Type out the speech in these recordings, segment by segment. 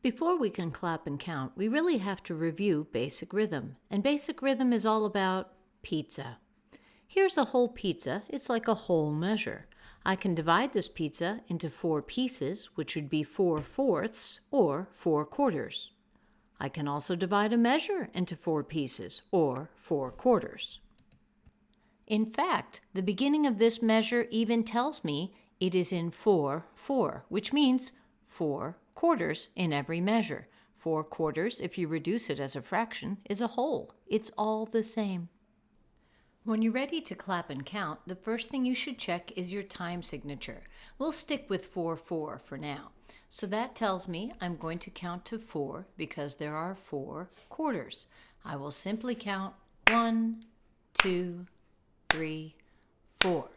Before we can clap and count, we really have to review basic rhythm. And basic rhythm is all about pizza. Here's a whole pizza. It's like a whole measure. I can divide this pizza into 4 pieces, which would be 4/4 or 4/4. I can also divide a measure into 4 pieces, or 4/4. In fact, the beginning of this measure even tells me it is in 4/4, which means 4/4 in every measure. 4/4, if you reduce it as a fraction, is a whole. It's all the same. When you're ready to clap and count, the first thing you should check is your time signature. We'll stick with 4/4 for now. So that tells me I'm going to count to 4 because there are 4/4. I will simply count 1, 2, 3, 4.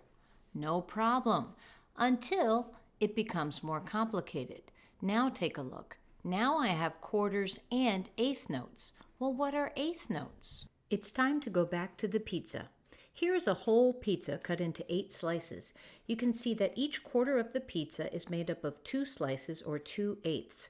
No problem, until it becomes more complicated. Now take a look. Now I have quarters and eighth notes. Well, what are eighth notes? It's time to go back to the pizza. Here is a whole pizza cut into 8 slices. You can see that each quarter of the pizza is made up of 2 slices or 2/8.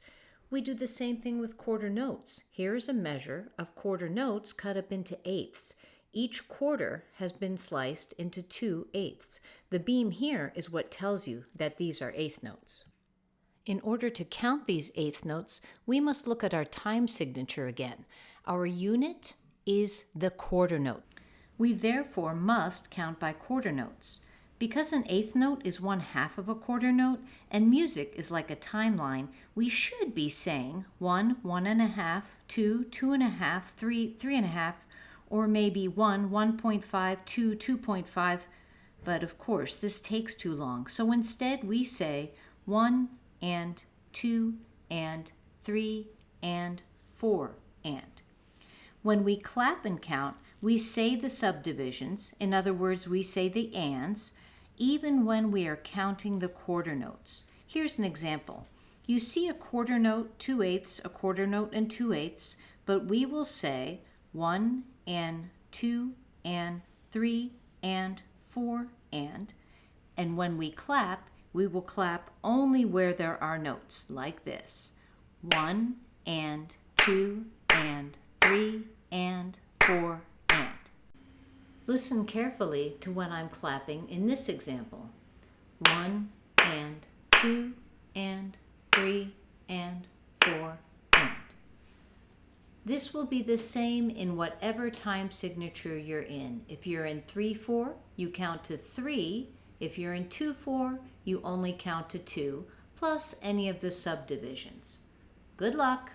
We do the same thing with quarter notes. Here is a measure of quarter notes cut up into 8ths. Each quarter has been sliced into 2/8. The beam here is what tells you that these are eighth notes. In order to count these eighth notes, we must look at our time signature again. Our unit is the quarter note. We therefore must count by quarter notes. Because an eighth note is 1/2 of a quarter note, and music is like a timeline, we should be saying 1, 1.5, 2, 2.5, 3, 3.5, or maybe 1, 1.5, 2, 2.5. But of course, this takes too long. So instead we say 1 and 2 and 3 and 4 and. When we clap and count, we say the subdivisions. In other words, we say the ands, even when we are counting the quarter notes. Here's an example. You see a quarter note, 2/8, a quarter note, and 2/8, but we will say 1 and 2 and 3 and 4 and. And when we clap, we will clap only where there are notes, like this. 1 and 2 and 3 and 4 and. Listen carefully to when I'm clapping in this example. 1 and 2 and 3 and 4 and. This will be the same in whatever time signature you're in. If you're in 3/4, you count to 3. If you're in 2/4, you only count to 2, plus any of the subdivisions. Good luck!